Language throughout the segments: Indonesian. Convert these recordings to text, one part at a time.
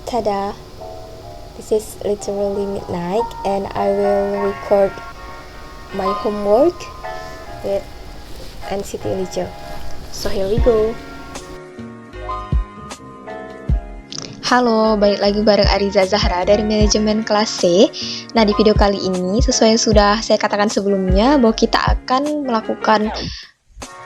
Tada! This is literally midnight and I will record my homework with NCT Lijo. So here we go. Halo, balik lagi bareng Ariza Zahra dari manajemen kelas C. Nah, di video kali ini, sesuai yang sudah saya katakan sebelumnya, bahwa kita akan melakukan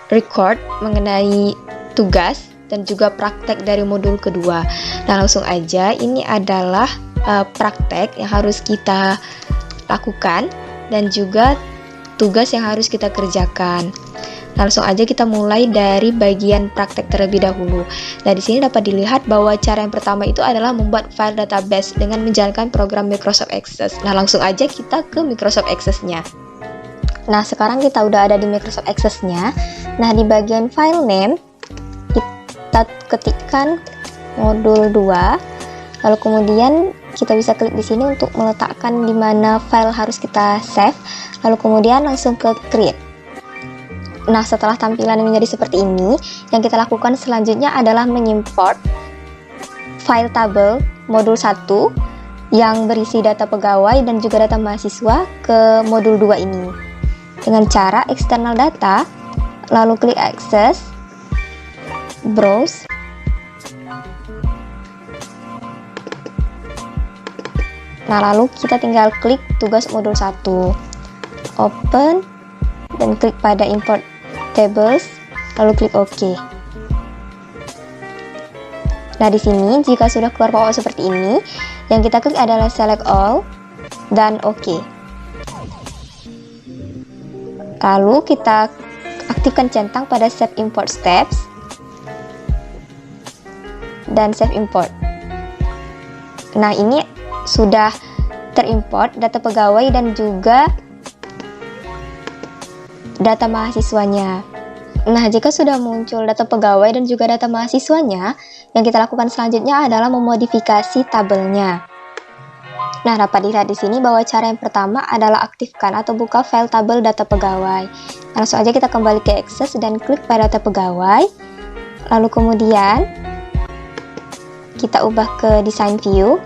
record mengenai tugas dan juga praktek dari modul kedua. Nah, langsung aja, ini adalah praktek yang harus kita lakukan dan juga tugas yang harus kita kerjakan. Langsung aja kita mulai dari bagian praktek terlebih dahulu. Nah, di sini dapat dilihat bahwa cara yang pertama itu adalah membuat file database dengan menjalankan program Microsoft Access. Nah, langsung aja kita ke Microsoft Access-nya. Nah, sekarang kita udah ada di Microsoft Access-nya. Nah, di bagian file name kita ketikkan modul 2. Lalu kemudian kita bisa klik di sini untuk meletakkan di mana file harus kita save. Lalu kemudian langsung ke create. Nah, setelah tampilan menjadi seperti ini, yang kita lakukan selanjutnya adalah mengimport file tabel modul 1 yang berisi data pegawai dan juga data mahasiswa ke modul 2 ini. Dengan cara external data, lalu klik access, browse, nah lalu kita tinggal klik tugas modul 1, open, dan klik pada import tables, lalu klik OK. Nah, di sini jika sudah keluar pop-up seperti ini, yang kita klik adalah select all dan OK. Lalu kita aktifkan centang pada save import steps dan save import. Nah, ini sudah terimport data pegawai dan juga data mahasiswanya. Nah, jika sudah muncul data pegawai dan juga data mahasiswanya, yang kita lakukan selanjutnya adalah memodifikasi tabelnya. Nah, dapat dilihat di sini bahwa cara yang pertama adalah aktifkan atau buka file tabel data pegawai. Langsung aja kita kembali ke Access dan klik pada data pegawai. Lalu kemudian kita ubah ke Design View.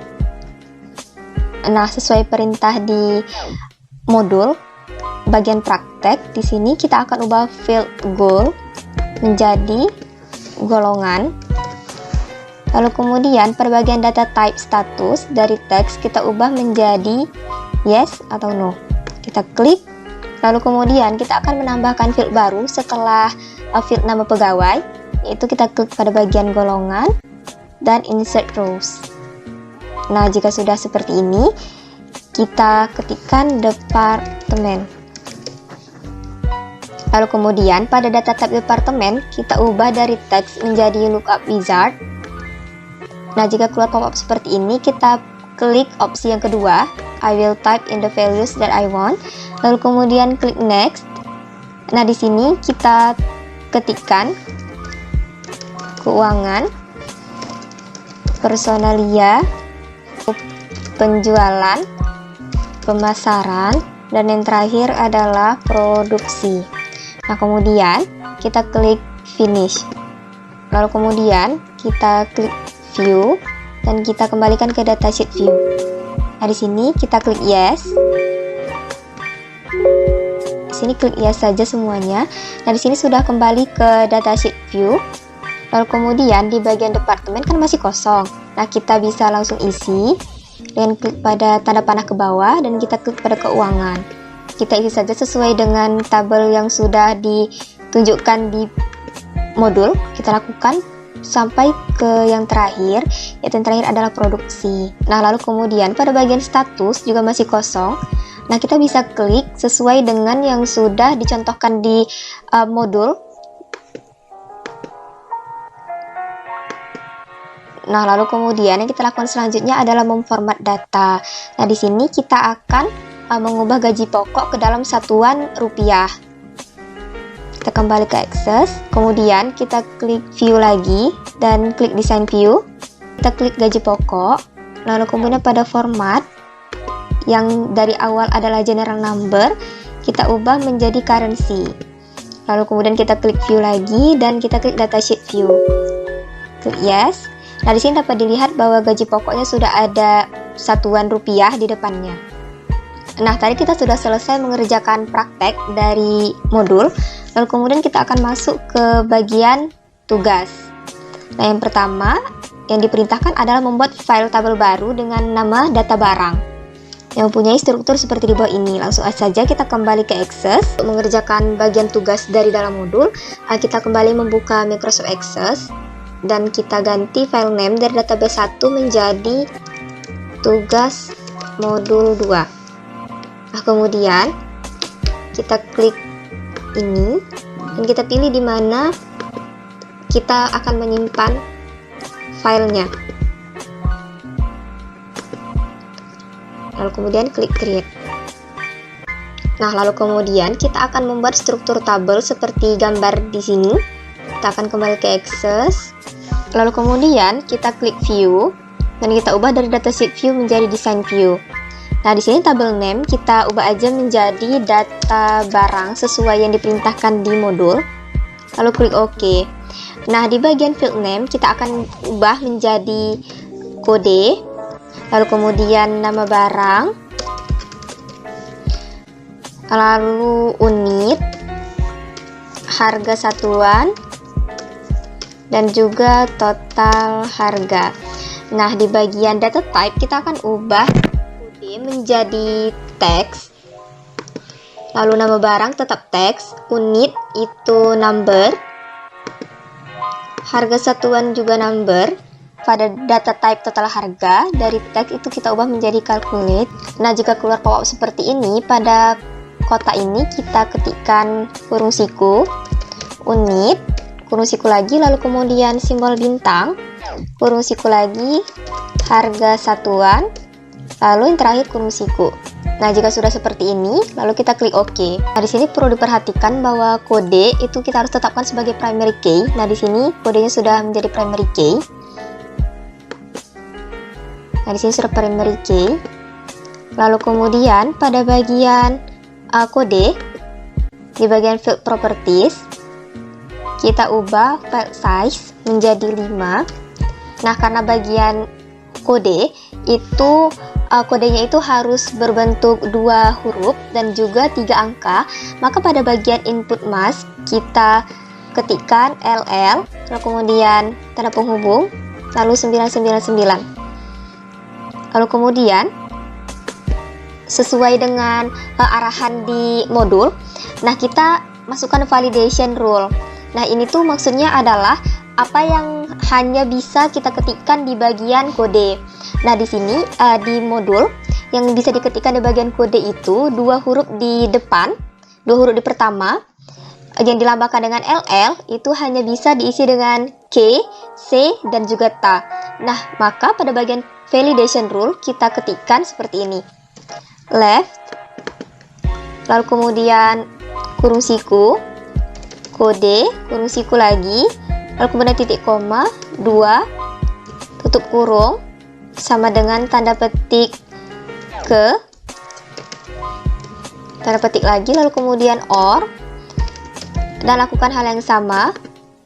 Nah, sesuai perintah di modul bagian praktek, di sini kita akan ubah field goal menjadi golongan. Lalu kemudian per bagian data type status dari teks kita ubah menjadi yes atau no. Kita klik, lalu kemudian kita akan menambahkan field baru setelah field nama pegawai, yaitu kita klik pada bagian golongan dan insert rows. Nah, jika sudah seperti ini, kita ketikkan departemen. Lalu kemudian pada data tab departemen, kita ubah dari teks menjadi lookup wizard. Nah, jika keluar pop-up seperti ini, kita klik opsi yang kedua, I will type in the values that I want. Lalu kemudian klik next. Nah, di sini kita ketikkan keuangan, personalia, penjualan, pemasaran, dan yang terakhir adalah produksi. Nah, kemudian kita klik finish. Lalu kemudian kita klik view dan kita kembalikan ke datasheet view. Nah, di sini kita klik yes. Di sini klik yes saja semuanya. Nah, di sini sudah kembali ke datasheet view. Lalu kemudian di bagian departemen kan masih kosong. Nah, kita bisa langsung isi dengan klik pada tanda panah ke bawah dan kita klik pada keuangan. Kita isi saja sesuai dengan tabel yang sudah ditunjukkan di modul. Kita lakukan sampai ke yang terakhir, yaitu yang terakhir adalah produksi. Nah, lalu kemudian pada bagian status juga masih kosong. Nah, kita bisa klik sesuai dengan yang sudah dicontohkan di modul. Nah, lalu kemudian yang kita lakukan selanjutnya adalah memformat data. Nah, di sini kita akan mengubah gaji pokok ke dalam satuan rupiah. Kita kembali ke Access, kemudian kita klik View lagi dan klik Design View. Kita klik gaji pokok, lalu kemudian pada format yang dari awal adalah General Number, kita ubah menjadi Currency. Lalu kemudian kita klik View lagi dan kita klik Datasheet View. Klik Yes. Nah, di sini dapat dilihat bahwa gaji pokoknya sudah ada satuan rupiah di depannya. Nah, tadi kita sudah selesai mengerjakan praktek dari modul, lalu kemudian kita akan masuk ke bagian tugas. Nah, yang pertama yang diperintahkan adalah membuat file tabel baru dengan nama data barang yang mempunyai struktur seperti di bawah ini. Langsung saja kita kembali ke Access untuk mengerjakan bagian tugas dari dalam modul. Kita kembali membuka Microsoft Access dan kita ganti file name dari database 1 menjadi tugas modul 2. Nah, kemudian kita klik ini dan kita pilih di mana kita akan menyimpan filenya. Lalu kemudian klik create. Nah, lalu kemudian kita akan membuat struktur tabel seperti gambar di sini. Kita akan kembali ke Access. Lalu kemudian kita klik view dan kita ubah dari datasheet view menjadi design view. Nah, di sini tabel name kita ubah aja menjadi data barang sesuai yang diperintahkan di modul. Lalu klik OK. Nah, di bagian field name kita akan ubah menjadi kode. Lalu kemudian nama barang, lalu unit, harga satuan, dan juga total harga. Nah, di bagian data type kita akan ubah kode menjadi teks, lalu nama barang tetap teks, unit itu number, harga satuan juga number. Pada data type total harga, dari teks itu kita ubah menjadi calculate. Nah, jika keluar pop-up seperti ini, pada kotak ini kita ketikkan kurung siku, unit, kurung siku lagi, lalu kemudian simbol bintang, kurung siku lagi, harga satuan, lalu yang terakhir kurung siku. Nah, jika sudah seperti ini, lalu kita klik OK. Nah, di sini perlu diperhatikan bahwa kode itu kita harus tetapkan sebagai primary key. Nah, di sini kodenya sudah menjadi primary key. Nah, di sini sudah primary key. Lalu kemudian pada bagian kode, di bagian field properties, kita ubah file size menjadi 5. Nah, karena bagian kode itu kodenya itu harus berbentuk 2 huruf dan juga 3 angka, maka pada bagian input mask kita ketikkan LL, lalu kemudian tanda penghubung, lalu 999. Lalu kemudian sesuai dengan arahan di modul, nah kita masukkan validation rule. Nah, ini tuh maksudnya adalah apa yang hanya bisa kita ketikkan di bagian kode. Nah, di sini di modul yang bisa diketikkan di bagian kode itu 2 huruf di depan, 2 huruf di pertama yang dilambangkan dengan LL itu hanya bisa diisi dengan K, C, dan juga T. Nah, maka pada bagian validation rule kita ketikkan seperti ini. Left, lalu kemudian kurung siku, kode, kurung siku lagi, lalu kemudian titik koma, 2, tutup kurung, sama dengan tanda petik ke, tanda petik lagi, lalu kemudian OR, dan lakukan hal yang sama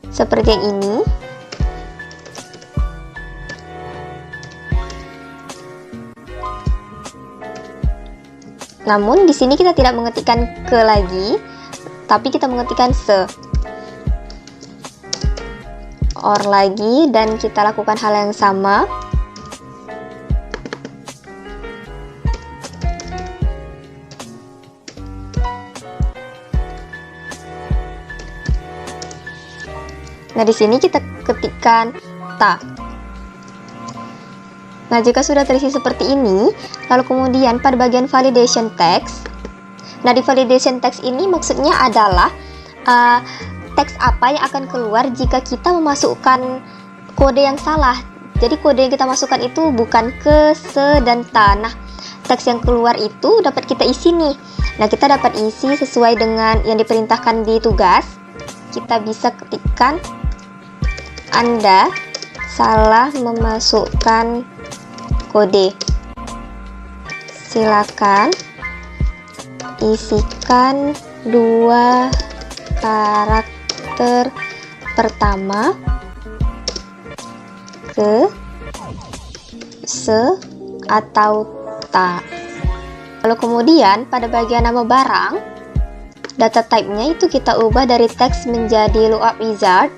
seperti yang ini. Namun di sini kita tidak mengetikkan ke lagi, tapi kita mengetikkan se. OR lagi dan kita lakukan hal yang sama. Nah, di sini kita ketikkan ta. Nah, jika sudah terisi seperti ini, lalu kemudian pada bagian validation text. Nah, di validation text ini maksudnya adalah teks apa yang akan keluar jika kita memasukkan kode yang salah. Jadi kode yang kita masukkan itu bukan ke, se, dan ta. Nah, teks yang keluar itu dapat kita isi nih. Nah, kita dapat isi sesuai dengan yang diperintahkan di tugas. Kita bisa ketikkan Anda salah memasukkan kode. Silakan isikan 2 karakter pertama ke, se, atau ta. Lalu kemudian pada bagian nama barang, data type-nya itu kita ubah dari teks menjadi lookup wizard.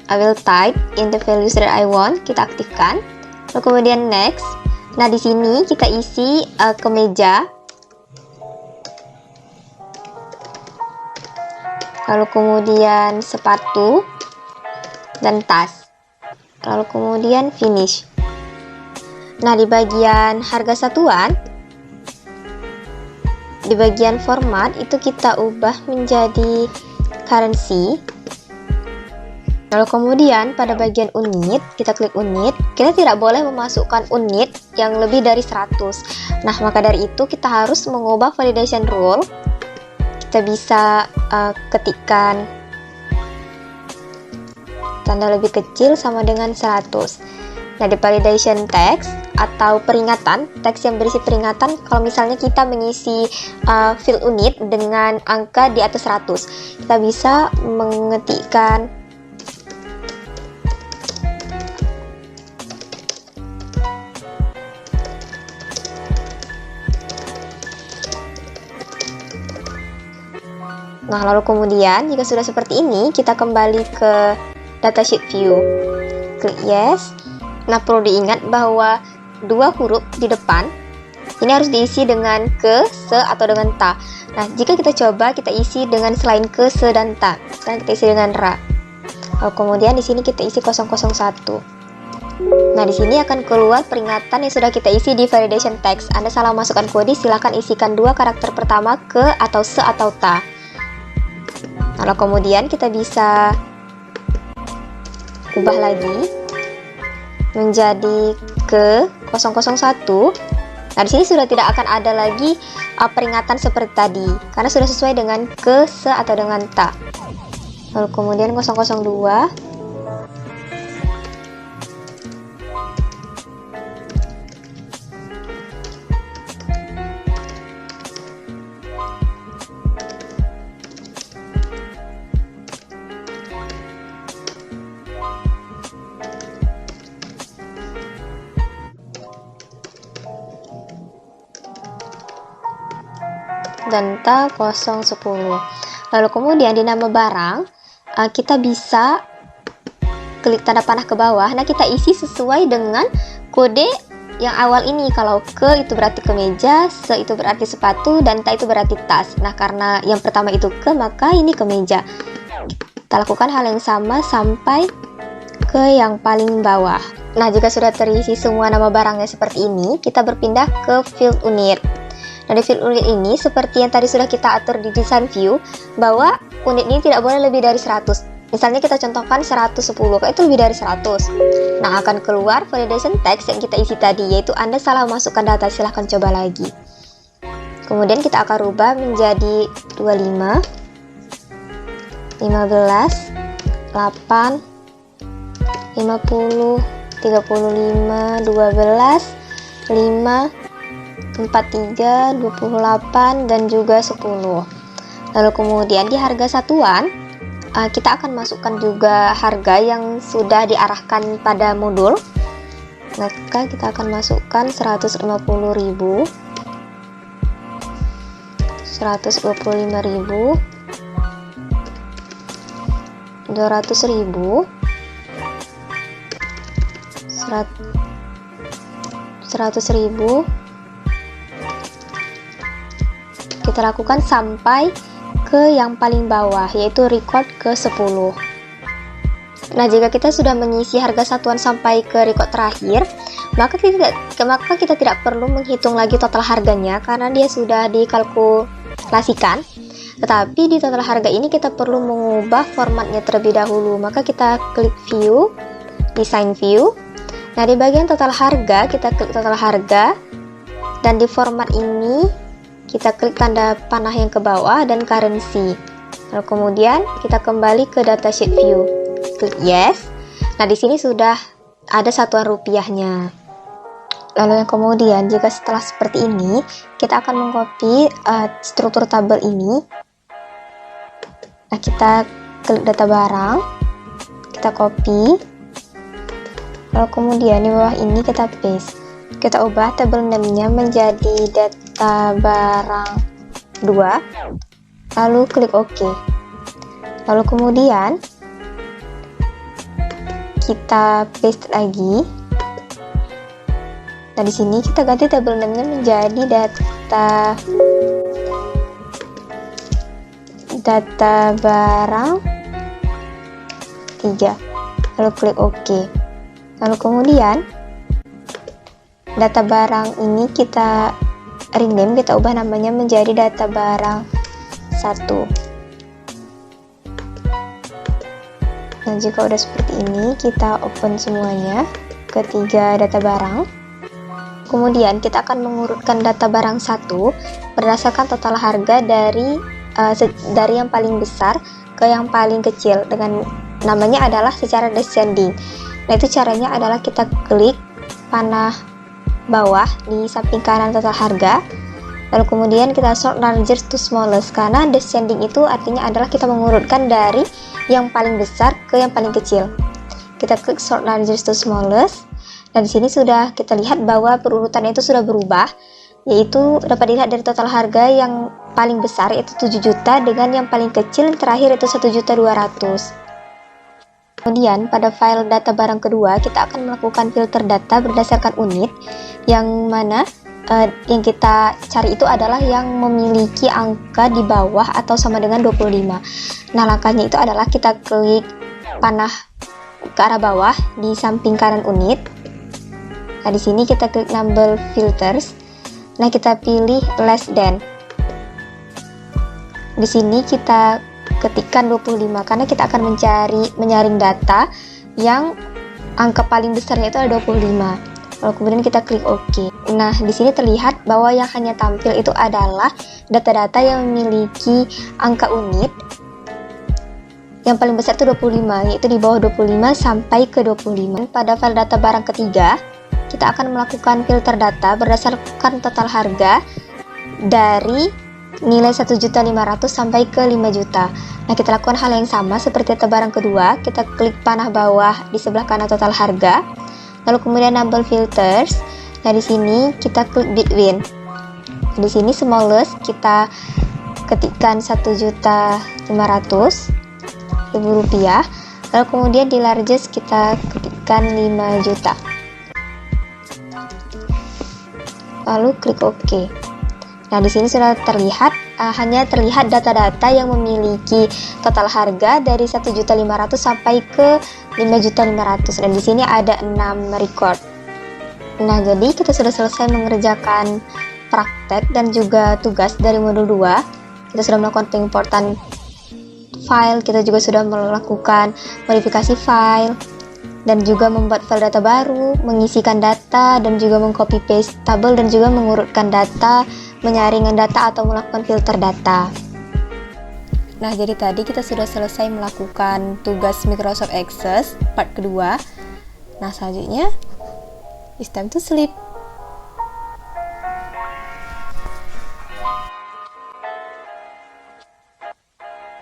I will type in the values that I want, kita aktifkan. Lalu kemudian next. Nah, di sini kita isi kemeja. Lalu kemudian sepatu dan tas. Lalu kemudian finish. Nah, di bagian harga satuan, di bagian format itu kita ubah menjadi currency. Lalu kemudian pada bagian unit, kita klik unit. Kita tidak boleh memasukkan unit yang lebih dari 100. Nah, maka dari itu kita harus mengubah validation rule. Kita bisa ketikkan tanda lebih kecil sama dengan 100. Nah, di validation text atau peringatan, teks yang berisi peringatan, kalau misalnya kita mengisi field unit dengan angka di atas 100, kita bisa mengetikkan Nah, lalu kemudian jika sudah seperti ini, kita kembali ke datasheet view. Klik yes. Nah, perlu diingat bahwa dua huruf di depan ini harus diisi dengan ke, se, atau dengan ta. Nah, jika kita coba kita isi dengan selain ke, se, dan ta, dan kita isi dengan ra. Lalu kemudian di sini kita isi 001. Nah, di sini akan keluar peringatan yang sudah kita isi di validation text. Anda salah masukkan kode, silahkan isikan dua karakter pertama ke atau se atau ta. Lalu kemudian kita bisa ubah lagi menjadi ke 001. Nah, di sini sudah tidak akan ada lagi peringatan seperti tadi karena sudah sesuai dengan ke, se, atau dengan ta. Lalu kemudian 002. Dan ta 010. Lalu kemudian di nama barang kita bisa klik tanda panah ke bawah. Nah, kita isi sesuai dengan kode yang awal ini. Kalau ke itu berarti kemeja, se itu berarti sepatu, dan ta itu berarti tas. Nah, karena yang pertama itu ke, maka ini kemeja. Kita lakukan hal yang sama sampai ke yang paling bawah. Nah, jika sudah terisi semua nama barangnya seperti ini, kita berpindah ke field unit. Nah, di field unit ini seperti yang tadi sudah kita atur di design view, bahwa unit ini tidak boleh lebih dari 100. Misalnya kita contohkan 110, kalau itu lebih dari 100. Nah, akan keluar validation text yang kita isi tadi, yaitu Anda salah masukkan data, silahkan coba lagi. Kemudian kita akan rubah menjadi 25, 15, 8, 50, 35, 12, 5, 43, 28, dan juga 10. Lalu kemudian di harga satuan, kita akan masukkan juga harga yang sudah diarahkan pada modul. Maka kita akan masukkan 150.000, 125.000, 200.000, 100.000. Kita lakukan sampai ke yang paling bawah, yaitu record ke 10. Nah, jika kita sudah mengisi harga satuan sampai ke record terakhir, maka kita tidak perlu menghitung lagi total harganya karena dia sudah dikalkulasikan. Tetapi di total harga ini kita perlu mengubah formatnya terlebih dahulu. Maka kita klik view, design view. Nah, di bagian total harga kita klik total harga, dan di format ini kita klik tanda panah yang ke bawah dan currency. Lalu kemudian kita kembali ke datasheet view. Klik yes. Nah, di sini sudah ada satuan rupiahnya. Lalu yang kemudian jika setelah seperti ini, kita akan mengcopy struktur tabel ini. Nah, kita klik data barang. Kita kita copy, lalu kemudian di bawah ini kita paste. Kita ubah table name-nya menjadi data barang 2, lalu klik OK. Lalu kemudian kita paste lagi. Nah, di sini kita ganti table name-nya menjadi data barang 3, lalu klik OK. Lalu kemudian data barang ini kita rename, kita ubah namanya menjadi data barang 1. Nah, jika udah seperti ini, kita open semuanya, ketiga data barang. Kemudian kita akan mengurutkan data barang 1 berdasarkan total harga dari yang paling besar ke yang paling kecil, dengan namanya adalah secara descending. Nah, itu caranya adalah kita klik panah bawah di samping kanan total harga, lalu kemudian kita sort largest to smallest, karena descending itu artinya adalah kita mengurutkan dari yang paling besar ke yang paling kecil. Kita klik sort largest to smallest, dan di sini sudah kita lihat bahwa perurutannya itu sudah berubah, yaitu dapat dilihat dari total harga yang paling besar yaitu 7 juta dengan yang paling kecil yang terakhir itu 1.200.000. Kemudian pada file data barang kedua kita akan melakukan filter data berdasarkan unit, yang mana yang kita cari itu adalah yang memiliki angka di bawah atau sama dengan 25. Nah, langkahnya itu adalah kita klik panah ke arah bawah di samping kanan unit. Nah, di sini kita klik number filters. Nah, kita pilih less than. Di sini kita ketikkan 25 karena kita akan menyaring data yang angka paling besarnya itu ada 25. Lalu kemudian kita klik OK. Nah, di sini terlihat bahwa yang hanya tampil itu adalah data-data yang memiliki angka unit yang paling besar itu 25, yaitu di bawah 25 sampai ke 25. Pada file data barang ketiga, kita akan melakukan filter data berdasarkan total harga dari nilai 1.500.000 sampai ke 5 juta. Nah, kita lakukan hal yang sama seperti data barang kedua. Kita klik panah bawah di sebelah kanan total harga, lalu kemudian number filters. Nah, di sini kita klik between. Di sini smallest kita ketikkan 1.500.000 rupiah, lalu kemudian di largest kita ketikkan 5 juta. Lalu klik OK. Nah, di sini sudah terlihat hanya terlihat data-data yang memiliki total harga dari 1.500.000 sampai ke 5.500.000, dan di sini ada 6 record. Nah, jadi kita sudah selesai mengerjakan praktek dan juga tugas dari modul 2. Kita sudah melakukan pengimportan file, kita juga sudah melakukan modifikasi file, dan juga membuat file data baru, mengisikan data, dan juga mengcopy paste tabel, dan juga mengurutkan data, menyaring data atau melakukan filter data. Nah, jadi tadi kita sudah selesai melakukan tugas Microsoft Access part kedua. Nah, selanjutnya it's time to sleep.